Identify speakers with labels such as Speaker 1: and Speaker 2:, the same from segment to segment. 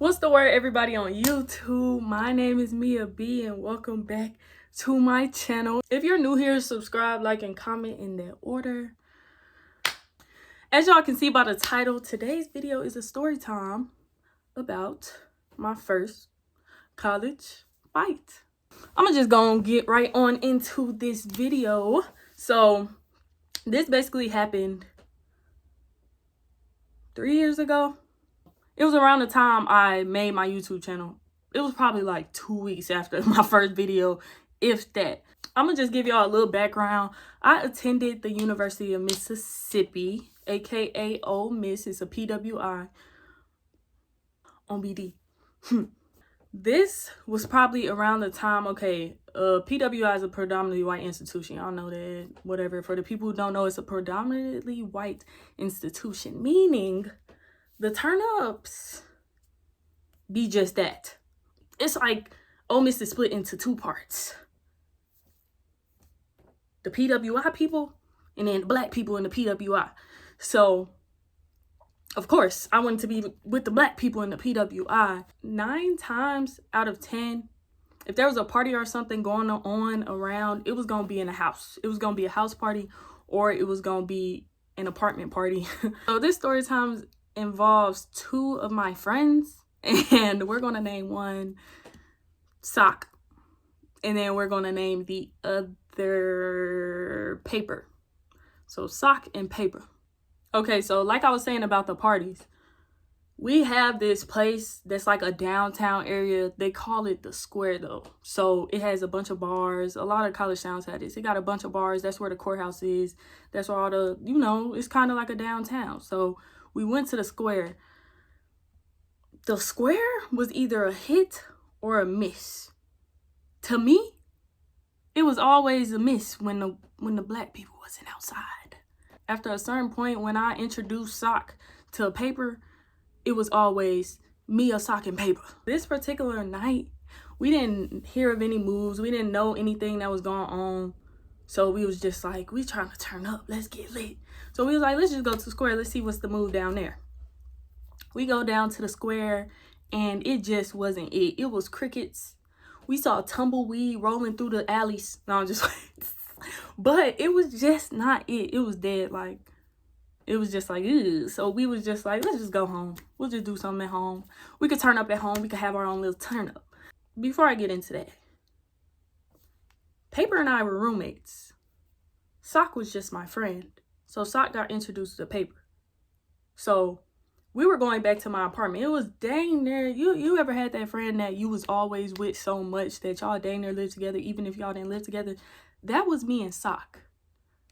Speaker 1: What's the word, everybody on YouTube? My name is Mia B and welcome back to my channel. If you're new here, subscribe, like, and comment in that order. As y'all can see by the title, today's video is a story time about my first college fight. I'm just gonna get right on into this video. So this basically happened 3 years ago. It was around the time I made my YouTube channel. It was probably like 2 weeks after my first video, if that. I'm gonna just give y'all a little background. I attended the University of Mississippi, aka Ole Miss. It's a PWI on BD. This was probably around the time, PWI is a predominantly white institution. Y'all know that, whatever. For the people who don't know, it's a predominantly white institution, meaning the turn-ups be just that. It's like Ole Miss is split into two parts. The PWI people and then the black people in the PWI. So, of course, I wanted to be with the black people in the PWI. 9 times out of 10, if there was a party or something going on around, it was going to be in a house. It was going to be a house party or it was going to be an apartment party. So this story time involves 2 of my friends, and we're going to name one Sock, and then we're going to name the other Paper. So Sock and Paper. Okay, so like I was saying about the parties, we have this place that's like a downtown area. They call it the Square though. So it has a bunch of bars. A lot of college towns have this. It got a bunch of bars. That's where the courthouse is. That's where all the, it's kind of like a downtown. So we went to the Square. The Square was either a hit or a miss. To me, it was always a miss when the black people wasn't outside. After a certain point, when I introduced Sock to Paper, it was always me, a Sock, and Paper. This particular night, we didn't hear of any moves. We didn't know anything that was going on. So we was just like, we trying to turn up. Let's get lit. So we was like, let's just go to the Square. Let's see what's the move down there. We go down to the Square, and it just wasn't it. It was crickets. We saw tumbleweed rolling through the alleys. No, I'm just but it was just not it. It was dead. Like, it was just like, ew. So we was just like, let's just go home. We'll just do something at home. We could turn up at home. We could have our own little turn up. Before I get into that, Paper and I were roommates. Sock was just my friend. So Sock got introduced to Paper. So we were going back to my apartment. It was dang near, you ever had that friend that you was always with so much that y'all dang near lived together, even if y'all didn't live together? That was me and Sock.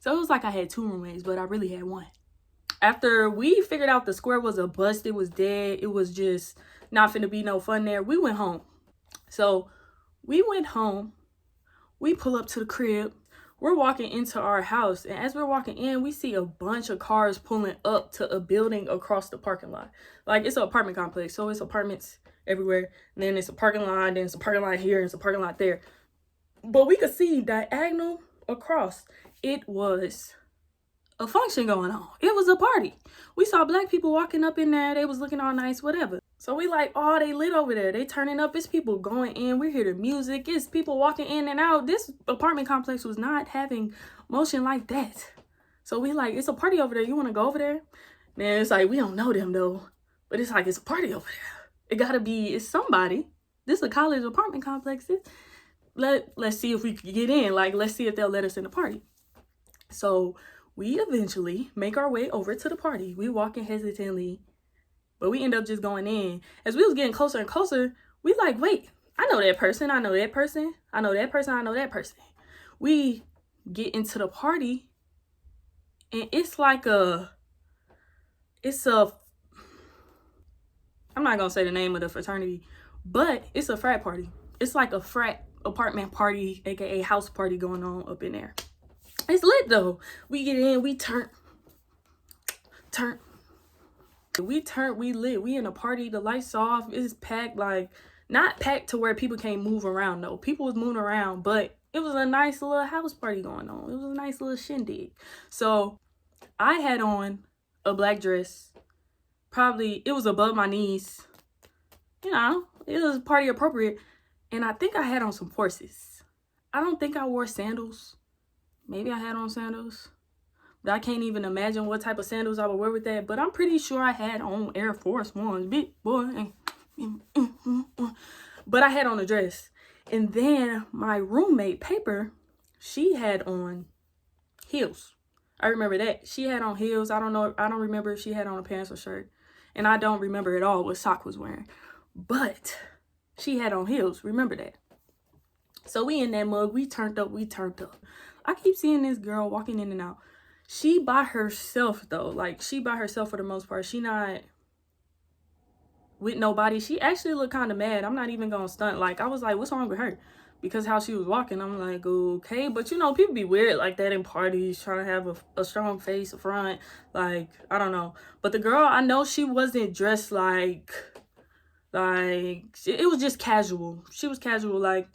Speaker 1: So it was like I had 2 roommates, but I really had 1. After we figured out the Square was a bust, it was dead, it was just not finna be no fun there, we went home. So we went home. We pull up to the crib. We're walking into our house, and as we're walking in, we see a bunch of cars pulling up to a building across the parking lot. Like, it's an apartment complex, so it's apartments everywhere. And then it's a parking lot, then it's a parking lot here, and it's a parking lot there. But we could see diagonal across. It was a function going on. It was a party. We saw black people walking up in there. They was looking all nice, whatever. So we like, oh, they lit over there. They turning up. It's people going in. We hear the music. It's people walking in and out. This apartment complex was not having motion like that. So we like, it's a party over there. You want to go over there? Then it's like, we don't know them though. But it's like, it's a party over there. It gotta be, it's somebody. This is a college apartment complex. Let's see if we can get in. Like, let's see if they'll let us in the party. So we eventually make our way over to the party. We walk in hesitantly, but we end up just going in. As we was getting closer and closer, we like, wait, I know that person. I know that person. I know that person. I know that person. We get into the party, and it's like I'm not gonna say the name of the fraternity, but it's a frat party. It's like a frat apartment party, aka house party going on up in there. It's lit though. We get in, we turn. We lit. We in a party, the lights off, it's packed, like, not packed to where people can't move around though. People was moving around, but it was a nice little house party going on. It was a nice little shindig. So I had on a black dress. Probably, it was above my knees. you know, it was party appropriate. And I think I had on some horses. I don't think I wore sandals. Maybe I had on sandals. But I can't even imagine what type of sandals I would wear with that. But I'm pretty sure I had on Air Force Ones. Big boy. But I had on a dress. And then my roommate, Paper, she had on heels. I remember that. She had on heels. I don't remember if she had on a pants or shirt. And I don't remember at all what Sock was wearing. But she had on heels. Remember that. So we in that mug. We turned up. I keep seeing this girl walking in and out. She by herself, though. Like, she by herself for the most part. She not with nobody. She actually looked kind of mad. I'm not even gonna stunt. Like, I was like, what's wrong with her? Because how she was walking, I'm like, okay. But, you know, people be weird like that in parties, trying to have a strong face, a front. Like, I don't know. But the girl, I know she wasn't dressed like, it was just casual. She was casual, like,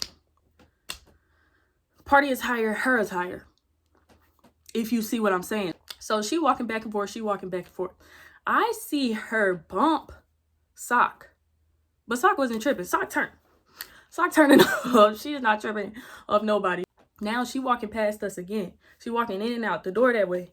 Speaker 1: party attire, her attire. If you see what I'm saying. So she walking back and forth. I see her bump Sock. But Sock wasn't tripping. Sock turning up. She is not tripping of nobody. Now she walking past us again. She walking in and out the door that way.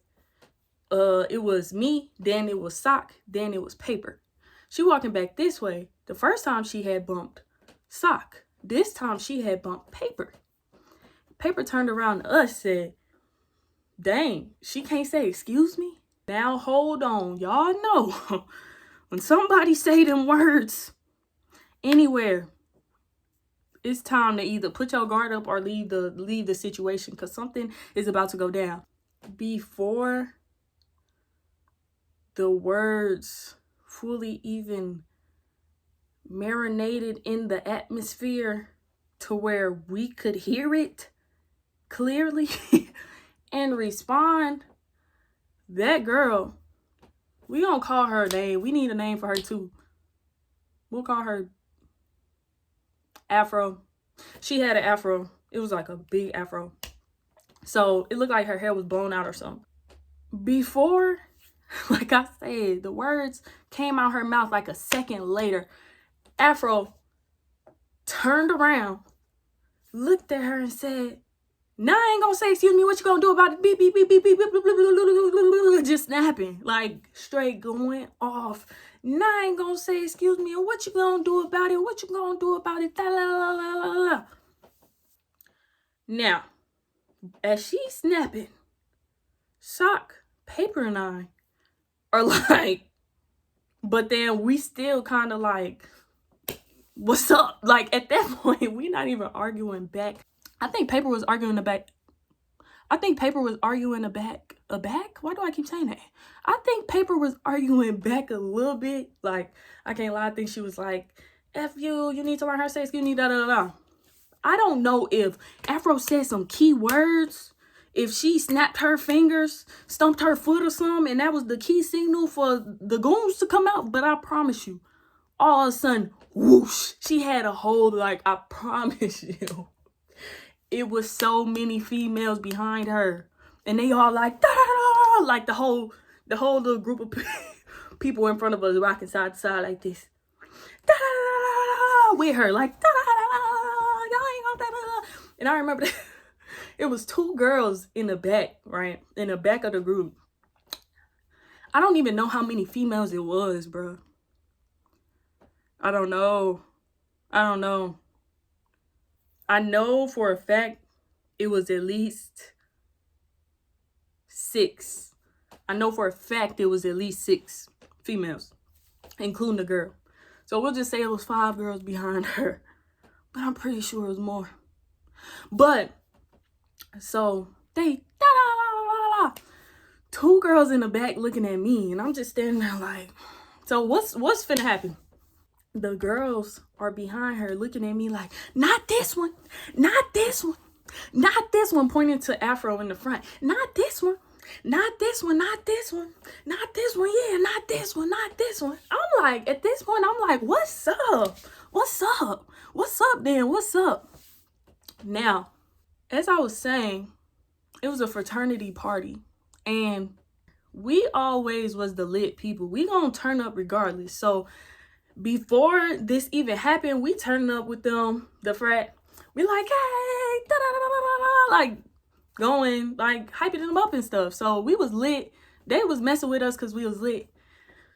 Speaker 1: It was me, then it was Sock, then it was Paper. She walking back this way. The first time she had bumped Sock. This time she had bumped Paper. Paper turned around to us, said, dang, she can't say excuse me? Now hold on. Y'all know when somebody say them words anywhere, it's time to either put your guard up or leave the situation, because something is about to go down. Before the words fully even marinated in the atmosphere to where we could hear it clearly and respond, that girl, we gonna call her a name. We need a name for her too. We'll call her Afro. She had an afro. It was like a big afro. So it looked like her hair was blown out or something. Before, like I said, the words came out her mouth like a second later. Afro turned around, looked at her and said, now I ain't gonna say excuse me, what you gonna do about it? Beep, beep, beep, beep, beep, beep, beep, beep, beep, beep, just snapping, like straight going off. Now I ain't gonna say excuse me, and what you gonna do about it? What you gonna do about it? Now, as she's snapping, Sock, Paper, and I are like, but then we still kind of like, what's up? Like, at that point, we not even arguing back. I think Paper was arguing the back. A back? Why do I keep saying that? I think Paper was arguing back a little bit. Like, I can't lie. I think she was like, F you need to learn how to say excuse me, da da da. I don't know if Afro said some key words, if she snapped her fingers, stumped her foot or something, and that was the key signal for the goons to come out. But I promise you, all of a sudden, whoosh, she had a hold, like, I promise you. It was so many females behind her. And they all like, da, da, da, da, like the whole little group of people in front of us rocking side to side like this. Da, da, da, da, with her, like, da, da, da, da, da, da. And I remember that it was two girls in the back, right? In the back of the group. I don't even know how many females it was, bro. I don't know. I know for a fact it was at least 6. I know for a fact it was at least 6 females, including the girl. So we'll just say it was 5 girls behind her. But I'm pretty sure it was more. But, so, they, da da da da da. 2 girls in the back looking at me, and I'm just standing there like, so what's finna happen? The girls are behind her looking at me like, not this one, not this one, not this one, pointing to Afro in the front. Not this one, not this one, not this one, not this one, yeah, not this one, not this one. I'm like, at this point, I'm like, what's up? What's up? What's up then? What's up? Now, as I was saying, it was a fraternity party, and we always was the lit people. We gonna turn up regardless. So Before this even happened, we turning up with them, the frat. We like, hey, da da da da da da, like going, like hyping them up and stuff. So we was lit. They was messing with us because we was lit.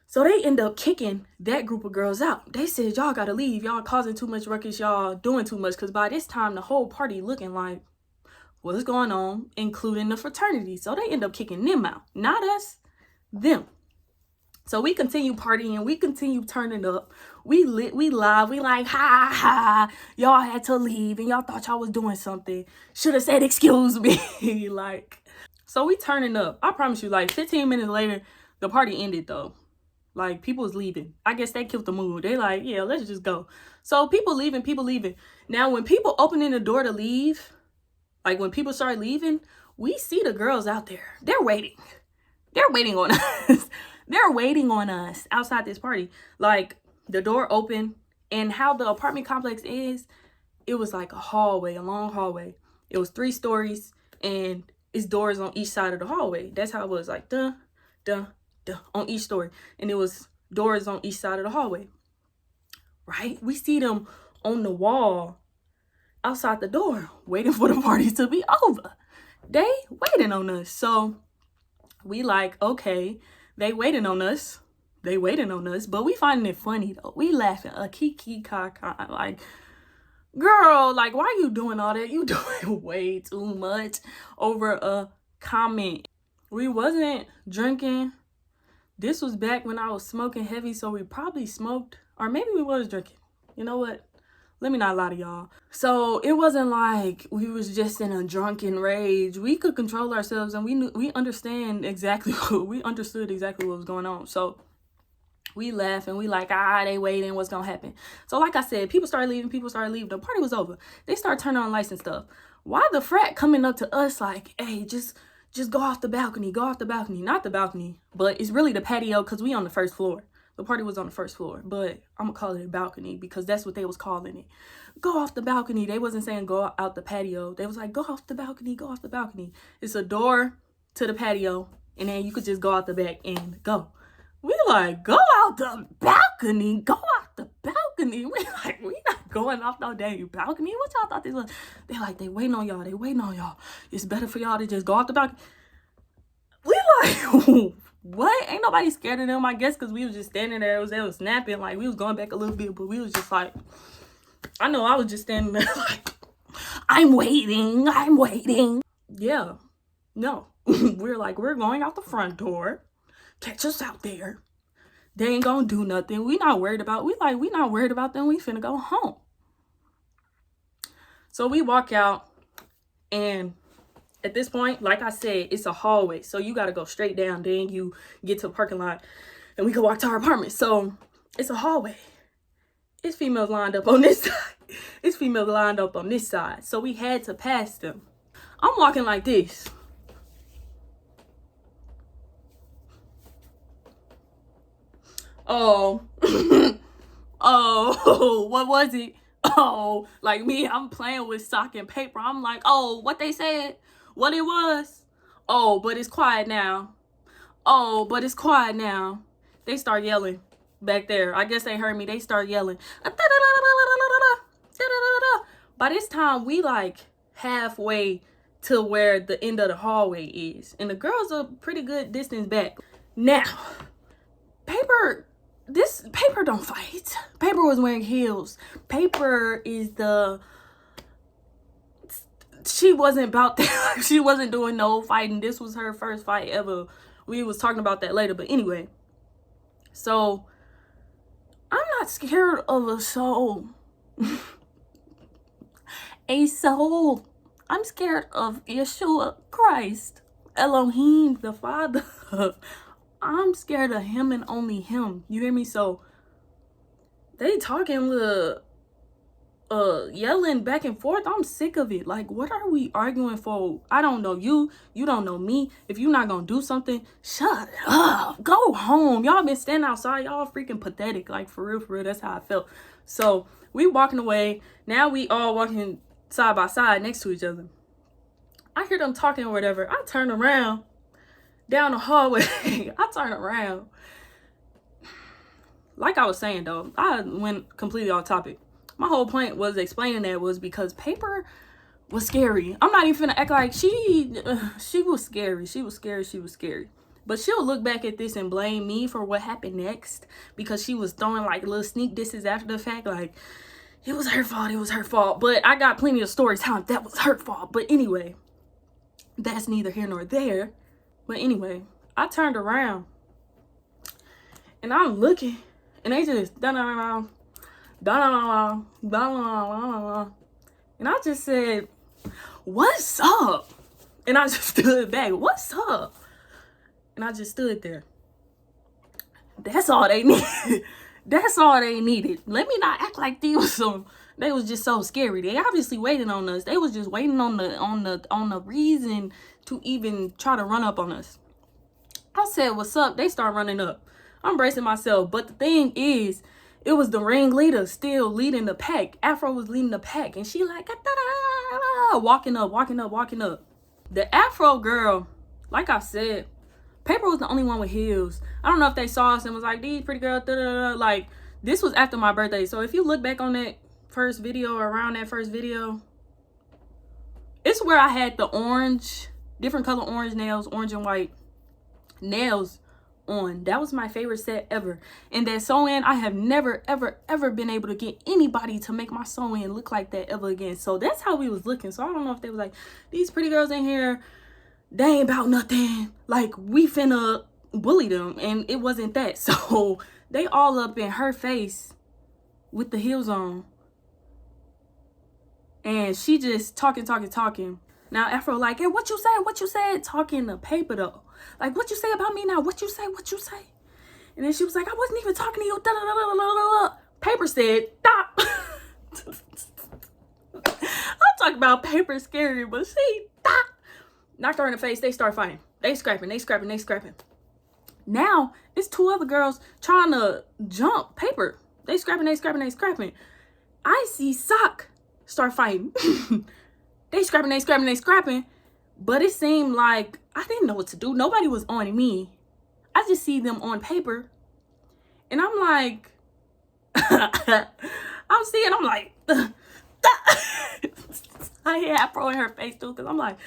Speaker 1: So they end up kicking that group of girls out. They said, y'all gotta leave. Y'all causing too much ruckus. Y'all doing too much. Because by this time, the whole party looking like, what's going on, including the fraternity. So they end up kicking them out. Not us, them. So we continue partying. We continue turning up. We lit. We live. We like, ha, ha. Y'all had to leave. And y'all thought y'all was doing something. Should have said, excuse me. Like, so we turning up. I promise you, like 15 minutes later, the party ended though. Like, people was leaving. I guess they killed the mood. They like, yeah, let's just go. So people leaving. Now, when people opening the door to leave, like when people start leaving, we see the girls out there. They're waiting. They're waiting on us. They're waiting on us outside this party. Like, the door open, and how the apartment complex is, it was like a hallway, a long hallway. It was 3 stories, and it's doors on each side of the hallway. That's how it was, like, dun, dun, on each story, and it was doors on each side of the hallway, right? We see them on the wall outside the door waiting for the party to be over. They waiting on us. So we like, okay, they waiting on us, but we finding it funny though. We laughing a kiki kaka, like, girl, like, why are you doing all that? You doing way too much over a comment. We wasn't drinking. This was back when I was smoking heavy, so we probably smoked, or maybe we was drinking. You know what? Let me not lie to y'all. So it wasn't like we was just in a drunken rage. We could control ourselves, and we understood exactly what was going on. So we laugh and we like, they waiting, what's gonna happen? So like I said, people started leaving. The party was over. They start turning on lights and stuff. Why the frat coming up to us like, hey, just go off the balcony, not the balcony, but it's really the patio because we on the first floor. The party was on the first floor, but I'm gonna call it a balcony because that's what they was calling it. Go off the balcony. They wasn't saying go out the patio. They was like, go off the balcony. It's a door to the patio, and then you could just go out the back and go. We like, go out the balcony. We like, we not going off no damn balcony. What y'all thought this was? They like, they waiting on y'all. It's better for y'all to just go off the balcony. We like, what? Ain't nobody scared of them, I guess, because we was just standing there. They was snapping. Like, we was going back a little bit, but we was just like, I know I was just standing there like, I'm waiting. Yeah. No. We're like, we're going out the front door. Catch us out there. They ain't gonna do nothing. We not worried about them. We finna go home. So we walk out, and at this point, like I said, it's a hallway. So you gotta go straight down. Then you get to the parking lot, and we can walk to our apartment. So it's a hallway. It's females lined up on this side. So we had to pass them. I'm walking like this. Oh, what was it? Oh, like me, I'm playing with sock and paper. I'm like, oh, what they said, what it was. Oh, but it's quiet now. They start yelling back there. I guess they heard me. They start yelling. By this time, we like halfway to where the end of the hallway is. And the girls are pretty good distance back. Now, Paper don't fight. Paper was wearing heels. Paper is she wasn't about that. She wasn't doing no fighting. This was her first fight ever. We was talking about that later, but anyway. So I'm not scared of a soul. I'm scared of Yeshua Christ, Elohim, the Father. I'm scared of him and only him. You hear me? So they talking yelling back and forth. I'm sick of it. Like, what are we arguing for? I don't know you. You don't know me. If you're not gonna do something, shut up. Go home. Y'all been standing outside. Y'all freaking pathetic. Like, for real. That's how I felt. So we walking away. Now we all walking side by side next to each other. I hear them talking or whatever. I turn around. Down the hallway. I turn around. like I was saying though, I went completely off topic. My whole point was explaining that was because Paper was scary. I'm not even finna act like she was scary. She was scary. But she'll look back at this and blame me for what happened next because she was throwing like little sneak disses after the fact, like it was her fault. But I got plenty of story time that was her fault. But anyway, that's neither here nor there. But anyway, I turned around and I'm looking and they just da-da-da-da, da-da-da-da, da-da-da-da. And I just said, what's up? And I just stood back, what's up? And I just stood there. That's all they needed. That's all they needed. Let me not act like they was just so scary. They obviously waiting on us. They was just waiting on the reason to even try to run up on us. I said, what's up? They start running up. I'm bracing myself. But the thing is, it was the ringleader still leading the pack. Afro was leading the pack. And she like, walking up. The Afro girl, like I said, Paper was the only one with heels. I don't know if they saw us and was like, these pretty girl, like, this was after my birthday. So if you look back on that first video or around that first video, it's where I had the orange, different color orange nails, orange and white nails on. That was my favorite set ever. And that sew-in, I have never, ever been able to get anybody to make my sew-in look like that ever again. So that's how we was looking. So I don't know if they was like, these pretty girls in here, they ain't about nothing, like we finna bully them, and it wasn't that. So they all up in her face with the heels on, and she just talking. Now Afro like, hey, what you said, talking to Paper though, like, what you say about me now, what you say, and then she was like, I wasn't even talking to you, da, da, da, da, da, da. Paper said, stop. I'm talking about Paper scary, but she stop. Knocked her in the face. They start fighting. They scrapping. Now, it's two other girls trying to jump Paper. They scrapping. I see Sock start fighting. They scrapping. But it seemed like I didn't know what to do. Nobody was on me. I just see them on Paper. And I'm like, I'm like, I hear Afro in her face too, because I'm like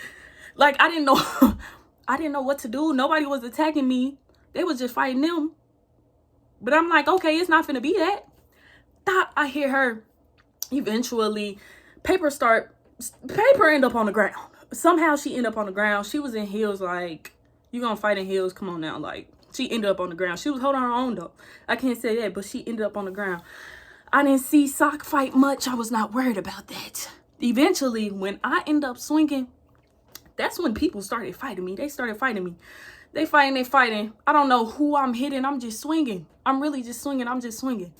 Speaker 1: I didn't know what to do. Nobody was attacking me. They was just fighting them. But I'm like, okay, it's not finna be that. I hear her. Eventually, Paper end up on the ground. Somehow she ended up on the ground. She was in heels, like, you gonna fight in heels? Come on now. Like, she ended up on the ground. She was holding her own though. I can't say that, but she ended up on the ground. I didn't see Sock fight much. I was not worried about that. Eventually, when I end up swinging, that's when people started fighting me. They started fighting me. They fighting. I don't know who I'm hitting. I'm just swinging. I'm really just swinging. I'm just swinging.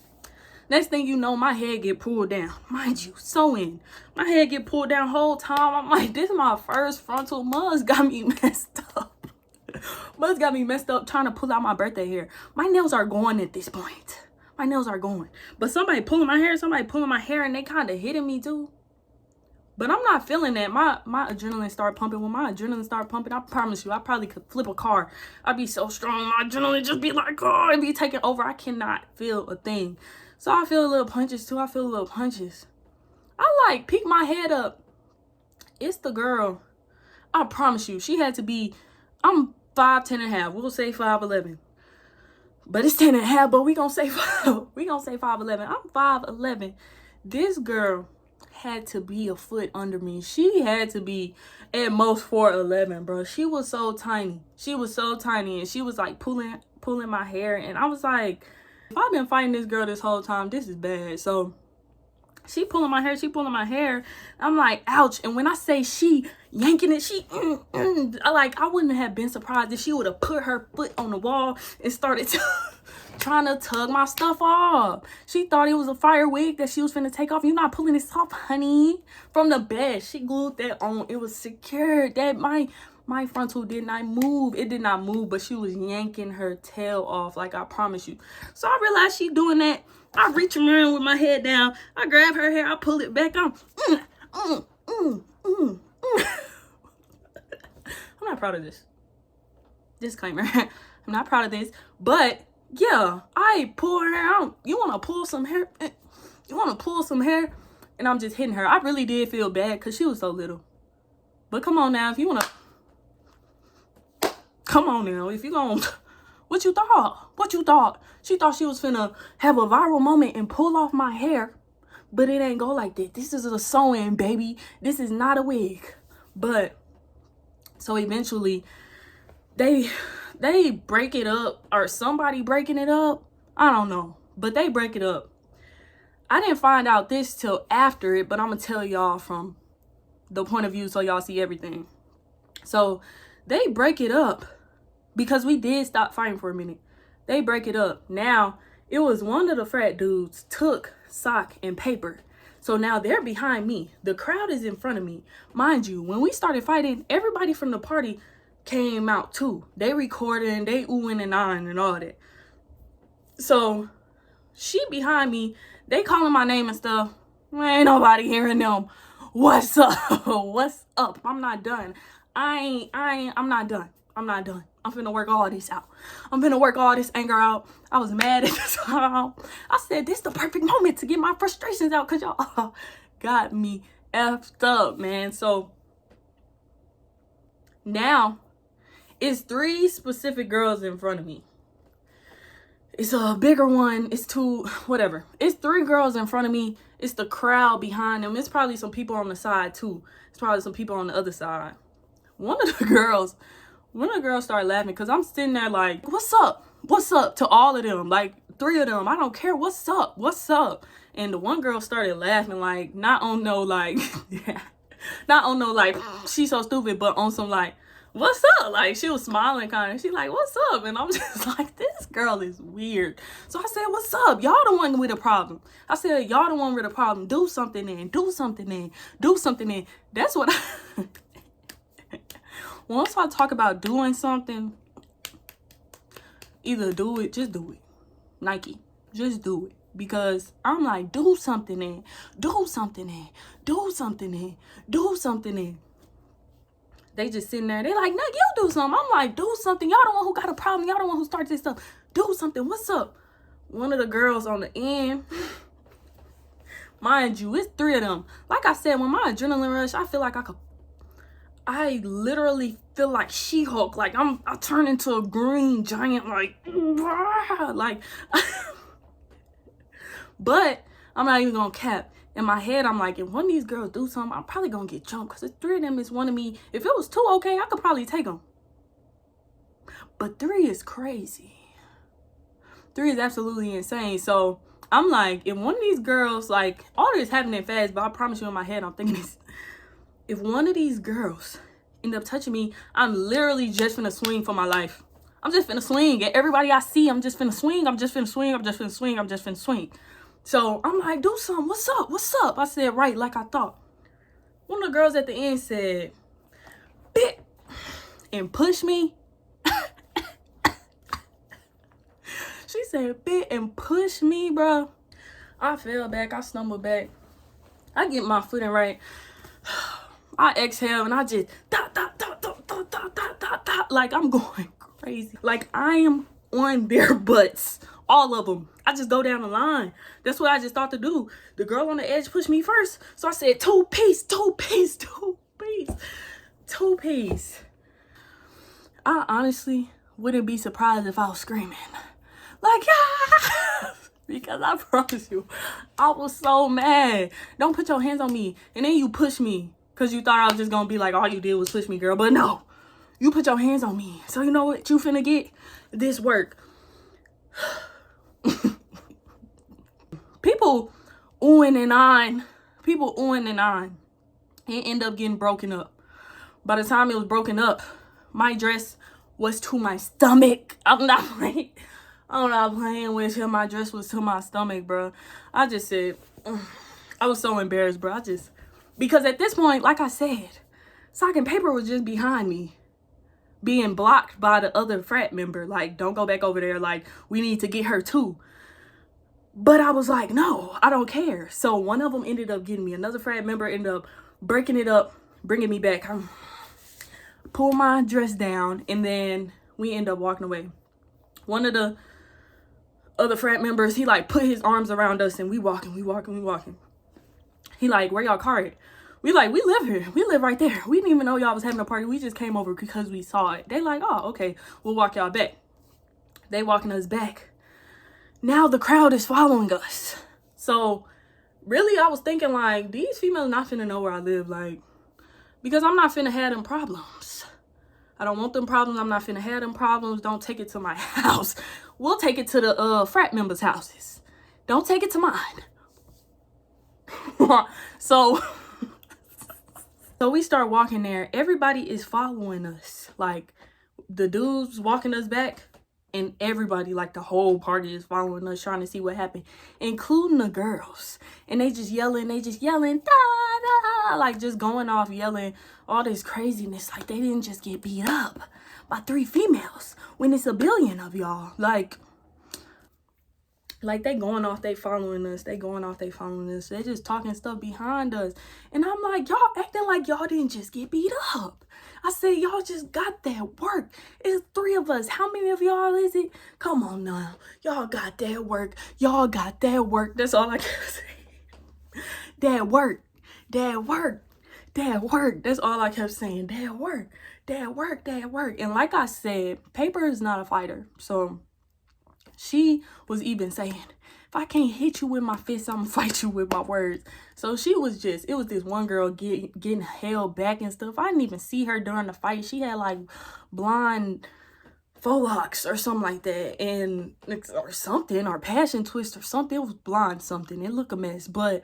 Speaker 1: Next thing you know, my head get pulled down. Mind you, sewing. My head get pulled down whole time. I'm like, this is my first frontal. Muzz got me messed up. Muzz got me messed up trying to pull out my birthday hair. My nails are going at this point. My nails are going. But somebody pulling my hair, and they kind of hitting me too. But I'm not feeling that. My adrenaline started pumping. When my adrenaline started pumping, I promise you, I probably could flip a car. I'd be so strong. My adrenaline just be like, oh, it'd be taking over. I cannot feel a thing. So I feel a little punches too. I like peek my head up. It's the girl. I promise you, she had to be, I'm 5'10" and a half. We'll say 5'11". But it's 10 and a half, but we gonna say 5'11". I'm 5'11". This girl had to be a foot under me. She had to be at most 4'11", bro. She was so tiny. And she was like pulling my hair, and I was like, if I've been fighting this girl this whole time, this is bad. So she pulling my hair. I'm like, ouch. And when I say she yanking it, I wouldn't have been surprised if she would have put her foot on the wall and started trying to tug my stuff off. She thought it was a fire wig that she was finna take off. You're not pulling this off, honey. From the bed, she glued that on. It was secured. That my frontal did not move. It did not move, but she was yanking her tail off, like I promise you. So I realized she doing that. I reach around with my head down. I grab her hair. I pull it back on. I'm not proud of this. Disclaimer. I'm not proud of this. But Yeah, I pull her out. You want to pull some hair? You want to pull some hair? And I'm just hitting her. I really did feel bad because she was so little. But come on now, if you want to... Come on now, if you going to... What you thought? What you thought? She thought she was finna have a viral moment and pull off my hair. But it ain't go like that. This is a sew-in, baby. This is not a wig. But, so eventually, they break it up. Or somebody breaking it up. I don't know. But they break it up. I didn't find out this till after it. But I'm going to tell y'all from the point of view so y'all see everything. So, they break it up. Because we did stop fighting for a minute. They break it up. Now, it was one of the frat dudes took sock and paper. So now they're behind me. The crowd is in front of me. Mind you, when we started fighting, everybody from the party came out too. They recording, they oohing and ahhing and all that. So, she behind me. They calling my name and stuff. Ain't nobody hearing them. What's up? What's up? I'm not done. I'm not done. I'm not done. I'm finna work all this out. I'm finna work all this anger out. I was mad at the time. I said, this the perfect moment to get my frustrations out because y'all got me effed up, man. So now it's 3 specific girls in front of me. It's a bigger one. It's 2, whatever. It's 3 girls in front of me. It's the crowd behind them. It's probably some people on the side too. It's probably some people on the other side. One of the girls started laughing because I'm sitting there like, what's up? What's up to all of them? Like 3 of them. I don't care. What's up? What's up? And the one girl started laughing like, not on no like, not on no like, she's so stupid, but on some like, what's up? Like she was smiling kind of. She like, what's up? And I'm just like, this girl is weird. So I said, what's up? Y'all the one with a problem. I said, y'all the one with a problem. Do something then. Do something then. Do something then. That's what I... Once I talk about doing something, either do it, just do it. Nike, just do it. Because I'm like, do something then. Do something then. Do something then. Do something then. They just sitting there. They like, no, you do something. I'm like, do something. Y'all the one who got a problem. Y'all the one who starts this stuff. Do something. What's up? One of the girls on the end, mind you, it's 3 of them. Like I said, when my adrenaline rush, I feel like I literally feel like She-Hulk. Like I turn into a green giant, like but I'm not even gonna cap. In my head, I'm like, if one of these girls do something, I'm probably gonna get jumped because 3 of them is one of me. If it was 2, okay, I could probably take them. But 3 is crazy. 3 is absolutely insane. So I'm like, if one of these girls, like, all this happening fast, but I promise you in my head, I'm thinking this. If one of these girls end up touching me, I'm literally just finna swing for my life. I'm just finna swing. At everybody I see, I'm just finna swing. I'm just finna swing. I'm just finna swing. I'm just finna swing. So I'm like, do something. What's up? What's up? I said, right, like I thought. One of the girls at the end said, bit, and push me. She said, bit and push me, bro. I fell back. I stumbled back. I get my footing right. I exhale and I just dot, dot, dot, dot, dot, dot, dot, dot, dot, like I'm going crazy. Like I am on their butts, all of them. I just go down the line. That's what I just thought to do. The girl on the edge pushed me first. So I said, 2 piece, 2 piece, 2 piece, 2 piece. I honestly wouldn't be surprised if I was screaming. Like, yeah! Because I promise you, I was so mad. Don't put your hands on me. And then you push me. Because you thought I was just going to be like, all you did was push me, girl. But no, you put your hands on me. So you know what you finna get? This work. People oohing and ahhing. People oohing and ahhing. And end up getting broken up. By the time it was broken up, my dress was to my stomach. I'm not playing with him. My dress was to my stomach, bro. I just said, I was so embarrassed, bro. Because at this point, like I said, sock and paper was just behind me, being blocked by the other frat member. Like, don't go back over there. Like, we need to get her too. But I was like, no, I don't care. So one of them ended up getting me. Another frat member ended up breaking it up, bringing me back. I pull my dress down, and then we end up walking away. One of the other frat members, he like put his arms around us and we walking. He like, where y'all car at? We like, we live here. We live right there. We didn't even know y'all was having a party. We just came over because we saw it. They like, oh, okay, we'll walk y'all back. They walking us back. Now the crowd is following us. So really, I was thinking like, these females not finna know where I live, like, because I'm not finna have them problems. I don't want them problems. I'm not finna have them problems. Don't take it to my house. We'll take it to the frat members' houses. Don't take it to mine. So we start walking there. Everybody is following us. Like, the dudes walking us back, and everybody, like the whole party is following us, trying to see what happened, including the girls. And they just yelling, da, da, like just going off yelling all this craziness. Like, they didn't just get beat up by 3 females when it's a billion of y'all. Like they going off, they following us. They just talking stuff behind us. And I'm like, y'all acting like y'all didn't just get beat up. I said, y'all just got that work. It's 3 of us. How many of y'all is it? Come on now. Y'all got that work. Y'all got that work. That's all I can say. That work. That's all I kept saying. That work. And like I said, Paper is not a fighter. So she was even saying, if I can't hit you with my fists, I'm gonna fight you with my words. So she was just, it was this one girl getting held back and stuff. I didn't even see her during the fight. She had like blonde faux locks or something like that, and or something, or passion twist or something. It was blonde something. It looked a mess, but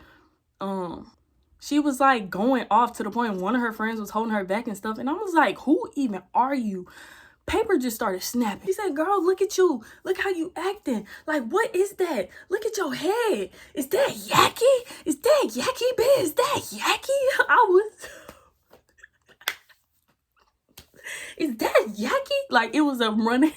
Speaker 1: she was like going off to the point one of her friends was holding her back and stuff, and I was like, who even are you? Paper just started snapping. She said, girl, look at you. Look how you acting. Like, what is that? Look at your head. Is that Yaki? Is that Yaki, bitch? Is that Yaki? Is that Yaki? Like, it was a running.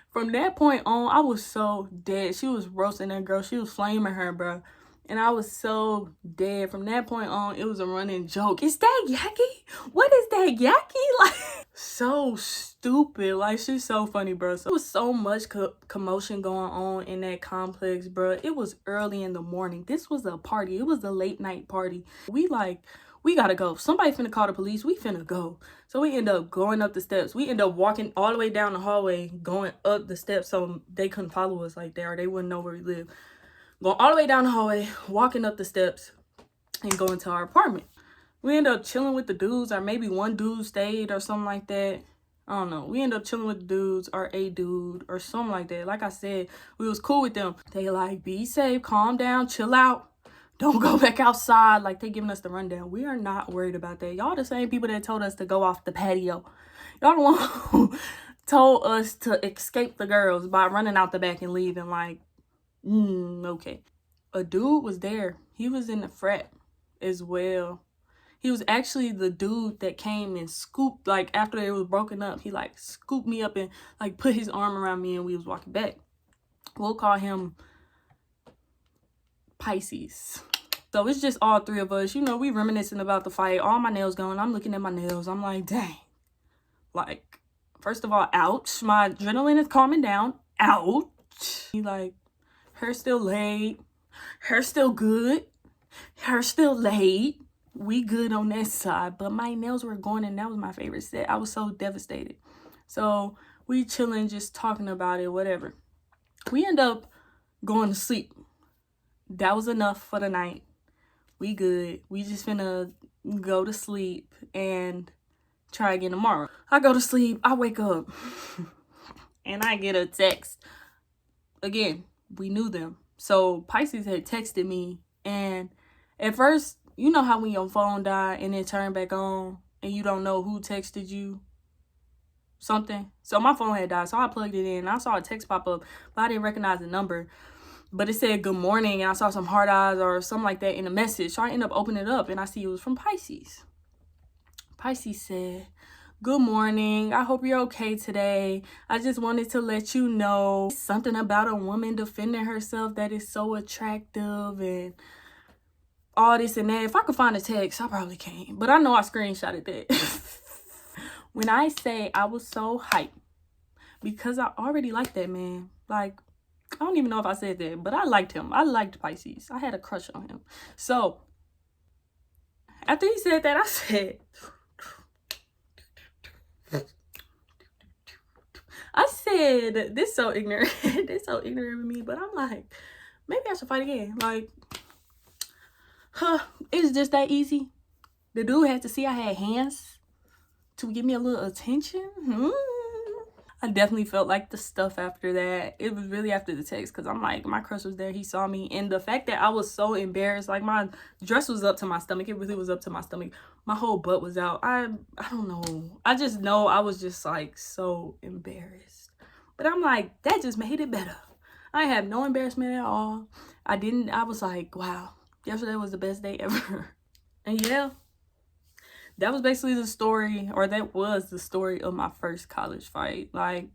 Speaker 1: From that point on, I was so dead. She was roasting that girl. She was flaming her, bro. And I was so dead. From that point on, it was a running joke. Is that Yaki? What is that Yaki? Like, so stupid. Like, she's so funny, bro. So, there was so much commotion going on in that complex, bro. It was early in the morning. This was a party. It was a late night party. We gotta go. Somebody finna call the police. We finna go. So we end up going up the steps. We end up walking all the way down the hallway, going up the steps so they couldn't follow us like that, or they wouldn't know where we live. Going all the way down the hallway, walking up the steps, and going to our apartment. We end up chilling with the dudes, or maybe one dude stayed or something like that. I don't know. We end up chilling with the dudes, or a dude, or something like that. Like I said, we was cool with them. They like, be safe, calm down, chill out. Don't go back outside. Like, they giving us the rundown. We are not worried about that. Y'all the same people that told us to go off the patio. Y'all the one who told us to escape the girls by running out the back and leaving. Like, okay. A dude was there. He was in the frat as well. He was actually the dude that came and scooped, like, after it was broken up, he like scooped me up and like put his arm around me and we was walking back. We'll call him Pisces. So it's just all 3 of us. You know, we reminiscing about the fight. All my nails going. I'm looking at my nails. I'm like, dang. Like, first of all, ouch. My adrenaline is calming down. Ouch. He like, hair still laid. Hair still good. Hair still laid. We good on that side. But my nails were going, and that was my favorite set. I was so devastated. So we chilling, just talking about it, whatever. We end up going to sleep. That was enough for the night. We good. We just finna go to sleep and try again tomorrow. I go to sleep. I wake up. And I get a text. Again, we knew them. So Pisces had texted me. And at first, you know how when your phone died and then turn back on and you don't know who texted you something? So my phone had died. So I plugged it in. I saw a text pop up, but I didn't recognize the number. But it said good morning, and I saw some heart eyes or something like that in the message. So I ended up opening it up, and I see it was from Pisces. Pisces said, good morning. I hope you're okay today. I just wanted to let you know something about a woman defending herself that is so attractive and all this and that. If I could find a text, I probably can. But I know I screenshotted that. When I say I was so hyped, because I already like that man. Like, I don't even know if I said that, but I liked him. I liked Pisces. I had a crush on him. So after he said that, I said, this so ignorant. This so ignorant of me, but I'm like, maybe I should fight again. Like, it's just that easy. The dude had to see I had hands to give me a little attention. I definitely felt like the stuff after that. It was really after the text, because I'm like, my crush was there. He saw me. And the fact that I was so embarrassed, like my dress was up to my stomach. It really was up to my stomach. My whole butt was out. I don't know. I just know I was just like so embarrassed. But I'm like, that just made it better. I have no embarrassment at all. I was like, wow, yesterday was the best day ever. And yeah, that was basically the story, or that was the story of my first college fight. Like,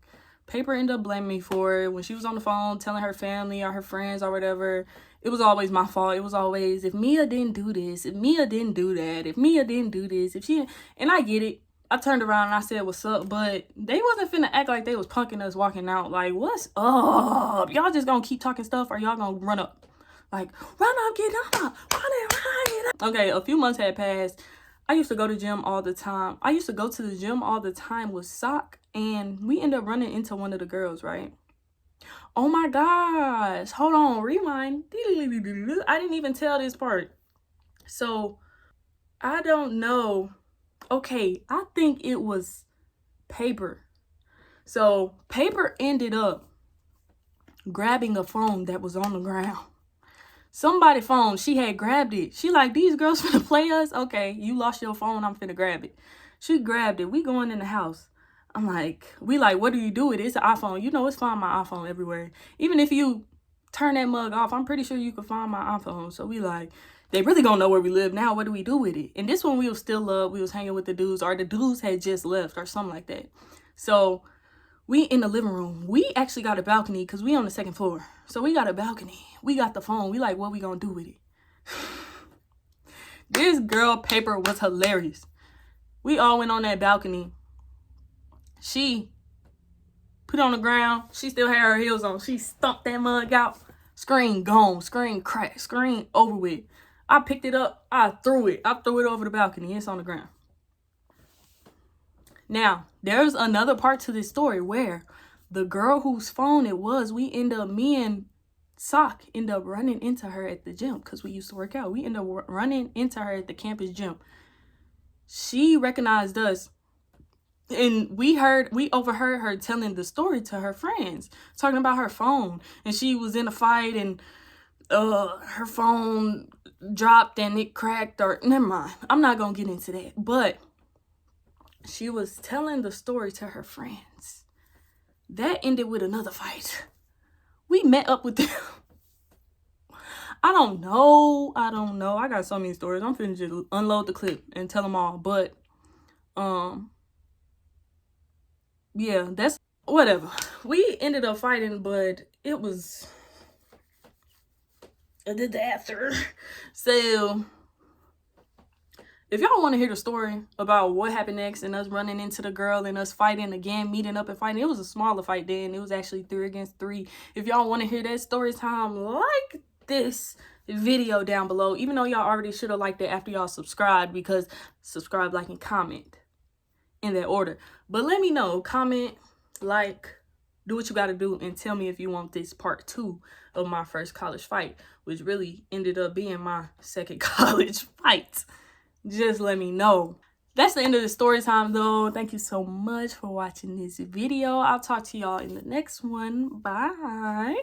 Speaker 1: Paper ended up blaming me for it. When she was on the phone telling her family or her friends or whatever, it was always my fault. It was always, if Mia didn't do this, if Mia didn't do that, if Mia didn't do this, if she... And I get it. I turned around and I said, what's up? But they wasn't finna act like they was punking us walking out. Like, what's up? Y'all just gonna keep talking stuff, or y'all gonna run up? Like, run up, get up, run it. Okay, a few months had passed. I used to go to the gym all the time. I used to go to the gym all the time with Sock, and we ended up running into one of the girls, right? Oh my gosh. Hold on, rewind. I didn't even tell this part. So, I don't know. Okay, I think it was Paper. So, Paper ended up grabbing a phone that was on the ground. Somebody's phone, she had grabbed it. She like, these girls finna play us? Okay, you lost your phone, I'm finna grab it. She grabbed it. We going in the house. I'm like, what do you do with it? It's an iPhone. You know, it's find my iPhone everywhere. Even if you turn that mug off, I'm pretty sure you can find my iPhone. So we like, they really gonna know where we live now. What do we do with it? And this one we was still up. We was hanging with the dudes, or the dudes had just left or something like that. So we in the living room. We actually got a balcony because we on the second floor. So we got a balcony. We got the phone. We like, what we gonna do with it? This girl Paper was hilarious. We all went on that balcony. She put it on the ground. She still had her heels on. She stumped that mug out. Screen gone. Screen cracked. Screen over with. I picked it up. I threw it. Over the balcony. It's on the ground. Now, there's another part to this story where the girl whose phone it was, me and Sock end up running into her at the gym because we used to work out. We end up running into her at the campus gym. She recognized us, and we overheard her telling the story to her friends, talking about her phone. And she was in a fight, and her phone dropped and it cracked, or never mind. I'm not gonna get into that. But she was telling the story to her friends. That ended with another fight. We met up with them. I don't know. I got so many stories. I'm finna just unload the clip and tell them all. But, yeah, that's whatever. We ended up fighting, but it was a disaster. So, if y'all want to hear the story about what happened next and us running into the girl and us fighting again, meeting up and fighting, it was a smaller fight then. It was actually 3 against 3. If y'all want to hear that story time, like this video down below. Even though y'all already should have liked it after y'all subscribed, because subscribe, like, and comment in that order. But let me know. Comment, like, do what you got to do, and tell me if you want this part 2 of my first college fight, which really ended up being my second college fight. Just let me know. That's the end of the story time, though. Thank you so much for watching this video. I'll talk to y'all in the next one. Bye.